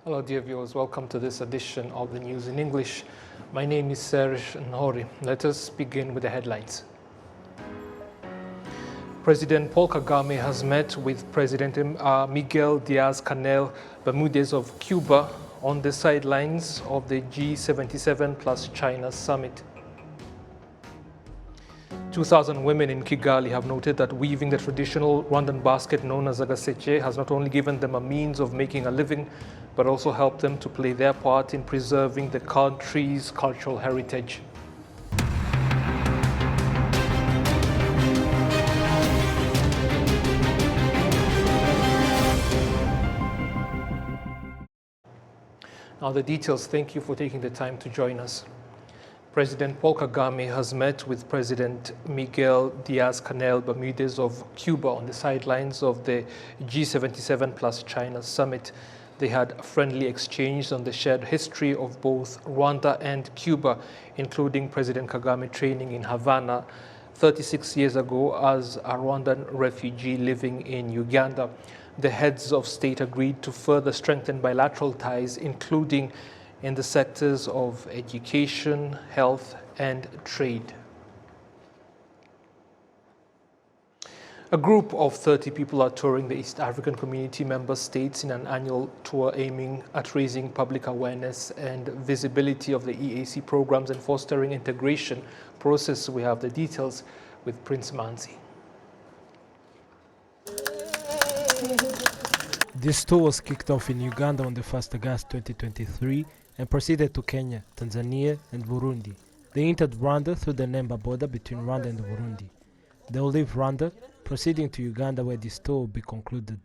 Hello, dear viewers. Welcome to this edition of the News in English. My name is Serge Nhori. Let us begin with the headlines. President Paul Kagame has met with President Miguel Diaz-Canel Bermudez of Cuba on the sidelines of the G77 plus China summit. 2,000 women in Kigali have noted that weaving the traditional Rwandan basket known as agaseche has not only given them a means of making a living, but also helped them to play their part in preserving the country's cultural heritage. Now the details. Thank you for taking the time to join us. President Paul Kagame has met with President Miguel Diaz-Canel Bermudez of Cuba on the sidelines of the G77 plus China summit. They had a friendly exchange on the shared history of both Rwanda and Cuba, including President Kagame training in Havana 36 years ago as a Rwandan refugee living in Uganda. The heads of state agreed to further strengthen bilateral ties, including in the sectors of education, health, and trade. A group of 30 people are touring the East African Community member states in an annual tour aiming at raising public awareness and visibility of the EAC programs and fostering integration process. We have the details with Prince Manzi. This tour was kicked off in Uganda on the 1st August 2023 and proceeded to Kenya, Tanzania and Burundi. They entered Rwanda through the Nemba border between Rwanda and Burundi. They will leave Rwanda, proceeding to Uganda where this tour will be concluded.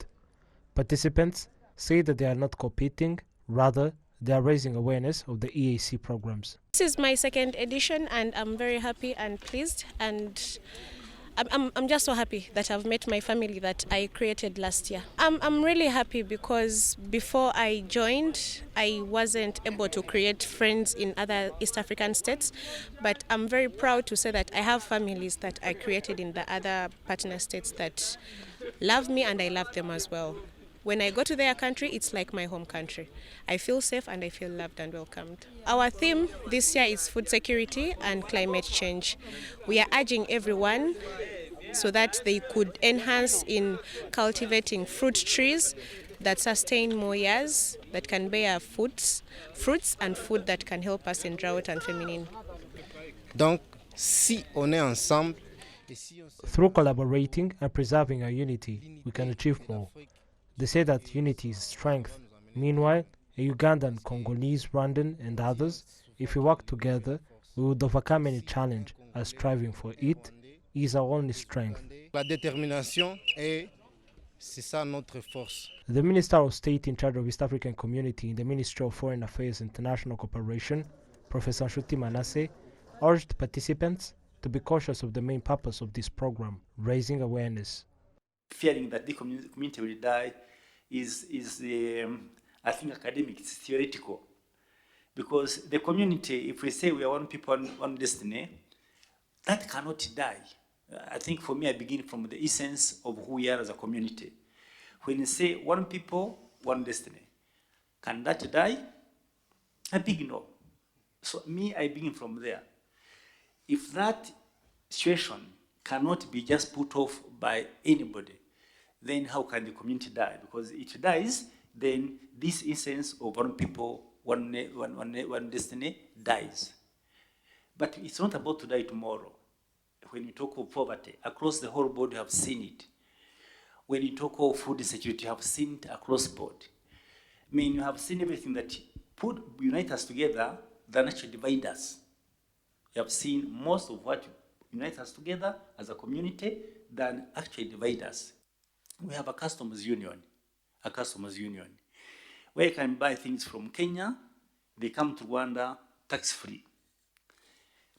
Participants say that they are not competing, rather they are raising awareness of the EAC programs. This is my second edition and I'm very happy and pleased, and I'm just so happy that I've met my family that I created last year. I'm really happy because before I joined, I wasn't able to create friends in other East African states, but I'm very proud to say that I have families that I created in the other partner states that love me and I love them as well. When I go to their country, it's like my home country. I feel safe and I feel loved and welcomed. Our theme this year is food security and climate change. We are urging everyone so that they could enhance in cultivating fruit trees that sustain more years, that can bear fruits and food that can help us in drought and famine. Donc, si on est ensemble, through collaborating and preserving our unity, we can achieve more. They say that unity is strength. Meanwhile, a Ugandan, Congolese, Rwandan and others, if we work together, we would overcome any challenge, as striving for it is our only strength. La détermination est, c'est ça notre force. The Minister of State in charge of East African Community in the Ministry of Foreign Affairs and International Cooperation, Professor Nshuti Manasseh, urged participants to be cautious of the main purpose of this program, raising awareness. Fearing that the community will die is I think academic, it's theoretical. Because the community, if we say we are one people, one destiny, that cannot die. I think for me, I begin from the essence of who we are as a community. When you say one people, one destiny, can that die? A big no. So me, I begin from there. If that situation cannot be just put off by anybody, then how can the community die? Because if it dies, then this essence of one people, one destiny dies. But it's not about to die tomorrow. When you talk of poverty, across the whole board, you have seen it. When you talk of food insecurity, you have seen it across board. I mean, you have seen everything that unite us together than actually divide us. You have seen most of what unite us together as a community than actually divide us. We have a customs union, where you can buy things from Kenya, they come to Rwanda tax-free.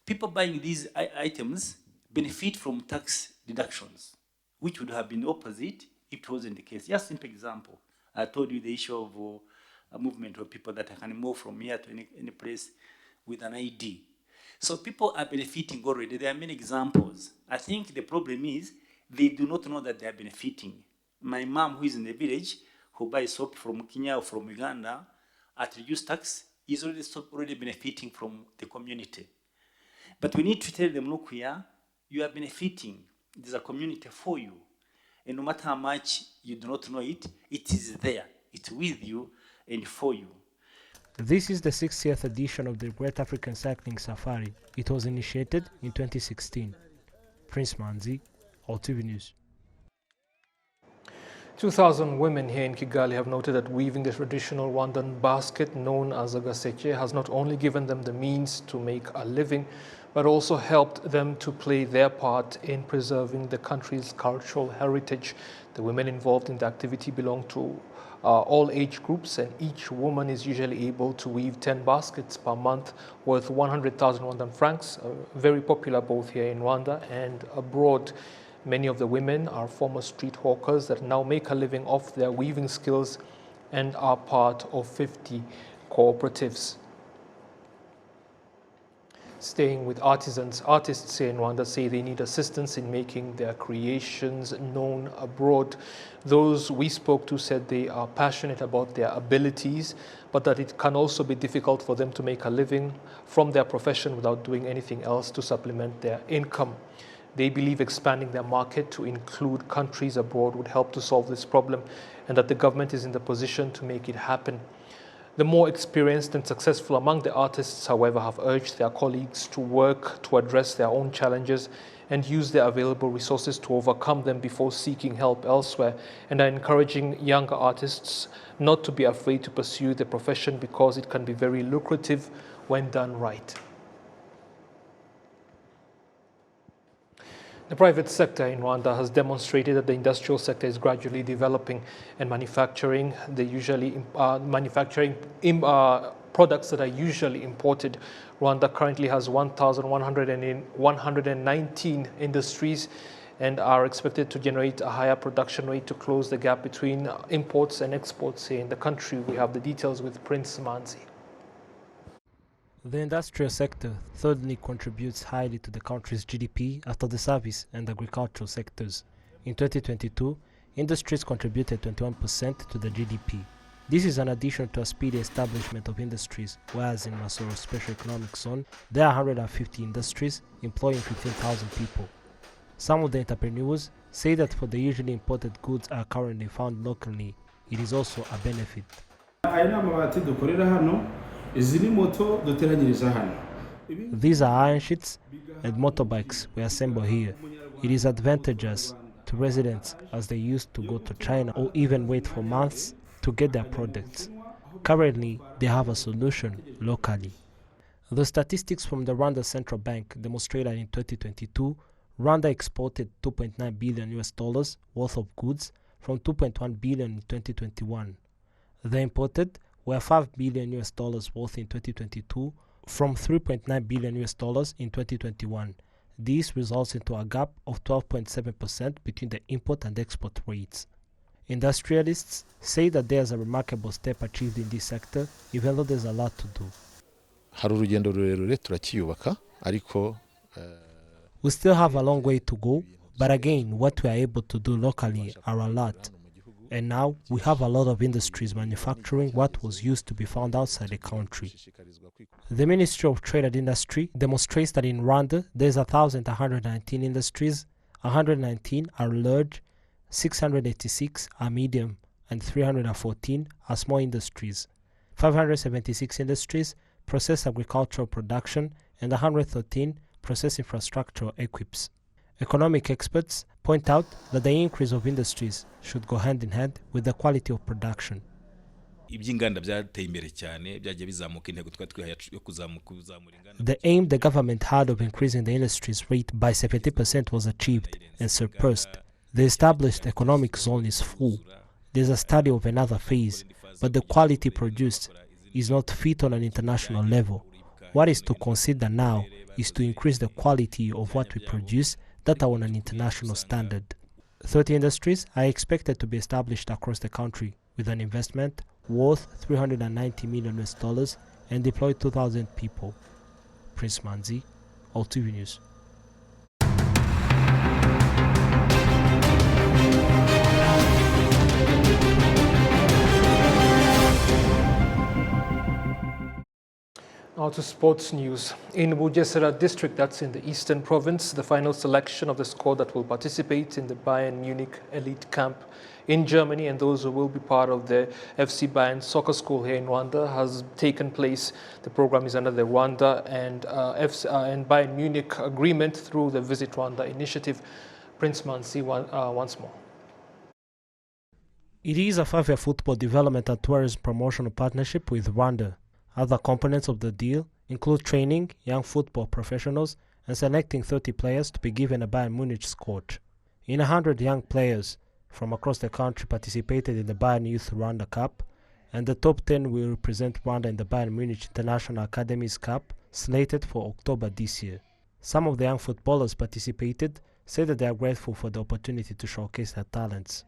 People buying these items benefit from tax deductions, which would have been opposite if it wasn't the case. Just simple example, I told you the issue of a movement of people that can move from here to any place with an ID. So people are benefiting already. There are many examples. I think the problem is they do not know that they are benefiting. My mom, who is in the village, who buys soap from Kenya or from Uganda, at reduced tax is already benefiting from the community. But we need to tell them, look here, you are benefiting. There's a community for you. And no matter how much you do not know it, it is there. It's with you and for you. This is the 60th edition of the Great African Cycling Safari. It was initiated in 2016. Prince Manzi, RwandaTV News. 2,000 women here in Kigali have noted that weaving the traditional Rwandan basket known as a gaseke has not only given them the means to make a living, but also helped them to play their part in preserving the country's cultural heritage. The women involved in the activity belong to all age groups, and each woman is usually able to weave 10 baskets per month worth 100,000 Rwandan francs, very popular both here in Rwanda and abroad. Many of the women are former street hawkers that now make a living off their weaving skills and are part of 50 cooperatives. Staying with artisans, artists here in Rwanda say they need assistance in making their creations known abroad. Those we spoke to said they are passionate about their abilities, but that it can also be difficult for them to make a living from their profession without doing anything else to supplement their income. They believe expanding their market to include countries abroad would help to solve this problem, and that the government is in the position to make it happen. The more experienced and successful among the artists, however, have urged their colleagues to work to address their own challenges and use their available resources to overcome them before seeking help elsewhere, and are encouraging younger artists not to be afraid to pursue the profession because it can be very lucrative when done right. The private sector in Rwanda has demonstrated that the industrial sector is gradually developing, and manufacturing products that are usually imported. Rwanda currently has 1,119 industries and are expected to generate a higher production rate to close the gap between imports and exports here in the country. We have the details with Prince Manzi. The industrial sector thirdly contributes highly to the country's GDP after the service and agricultural sectors. In 2022, industries contributed 21% to the GDP. This is an addition to a speedy establishment of industries, whereas in Masoro Special Economic Zone, there are 150 industries employing 15,000 people. Some of the entrepreneurs say that for the usually imported goods are currently found locally, it is also a benefit. These are iron sheets and motorbikes we assemble here. It is advantageous to residents as they used to go to China or even wait for months to get their products. Currently, they have a solution locally. The statistics from the Rwanda Central Bank demonstrate that in 2022, Rwanda exported $2.9 billion worth of goods from $2.1 billion in 2021. They imported were $5 billion worth in 2022 from $3.9 billion in 2021. This results into a gap of 12.7% between the import and export rates. Industrialists say that there's a remarkable step achieved in this sector, even though there's a lot to do. We still have a long way to go, but again, what we are able to do locally are a lot. And now we have a lot of industries manufacturing what was used to be found outside the country. The Ministry of Trade and Industry demonstrates that in Rwanda there's 1,119 industries, 119 are large, 686 are medium, and 314 are small industries. 576 industries process agricultural production, and 113 process infrastructural equips. Economic experts point out that the increase of industries should go hand in hand with the quality of production. The aim the government had of increasing the industry's rate by 70% was achieved and surpassed. The established economic zone is full. There's a study of another phase, but the quality produced is not fit on an international level. What is to consider now is to increase the quality of what we produce that are on an international standard. 30 industries are expected to be established across the country with an investment worth $390 million and deploy 2,000 people. Prince Manzi, RwandaTV News. Now to sports news. In Bugesera district, that's in the eastern province, the final selection of the squad that will participate in the Bayern Munich elite camp in Germany and those who will be part of the FC Bayern soccer school here in Rwanda has taken place. The program is under the Rwanda and Bayern Munich agreement through the Visit Rwanda initiative. Prince Mansi once more. It is a 5-year football development and tourism promotional partnership with Rwanda. Other components of the deal include training young football professionals and selecting 30 players to be given a Bayern Munich squad. 100 young players from across the country participated in the Bayern Youth Rwanda Cup, and the top 10 will represent Rwanda in the Bayern Munich International Academies Cup, slated for October this year. Some of the young footballers participated said that they are grateful for the opportunity to showcase their talents.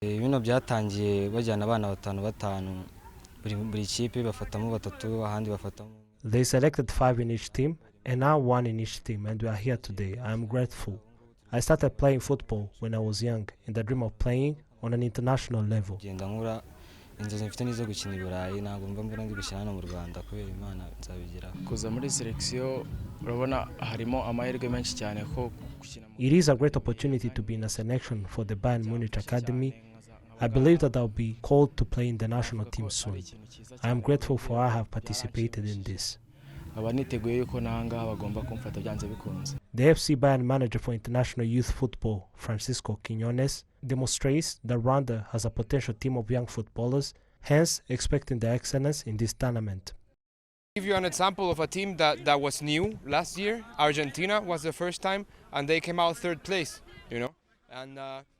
Bino byatangiye bajyana abana batanu buri kipe bafatamo batatu ahandi bafatamo. They selected 5 in each team and now 1 in each team, and we are here today. I am grateful. I started playing football when I was young and I dream of playing on an international level. Genda nkura inzozi mfite nizo gukina i Burayi ntabwo mva mbona ndi gushyira hano mu Rwanda kubera Imana nzabigeraho. Kuza muri selection urabona harimo amahirwe menshi cyane ko gukina. It is a great opportunity to be in a selection for the Bayern Munich Academy. I believe that I'll be called to play in the national team soon. I am grateful for I have participated in this. Aba niteguye yuko nanga bagomba kumfata byanze bikunze. The FC Bayern manager for international youth football, Francisco Quiñones, demonstrates that Rwanda has a potential team of young footballers, hence expecting the excellence in this tournament. I'll give you an example of a team that was new last year. Argentina was the first time and they came out 3rd place, you know. And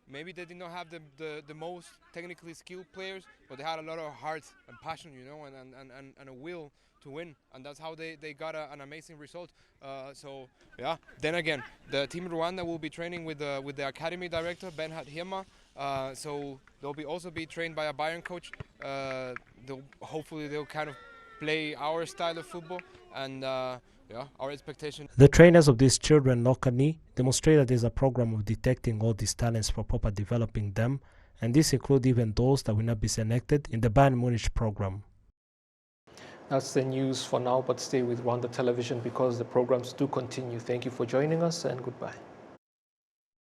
maybe they did not have the most technically skilled players, but they had a lot of heart and passion, you know, and a will to win, and that's how they got an amazing result. So yeah, then again, the team in Rwanda will be training with the academy director Ben Hima. So they'll also be trained by a Bayern coach. Hopefully they'll kind of play our style of football and yeah, our expectation. The trainers of these children locally demonstrate that there's a program of detecting all these talents for proper developing them, and this includes even those that will not be selected in the Bayern Munich program. That's the news for now, but stay with Rwanda Television because the programs do continue. Thank you for joining us and goodbye.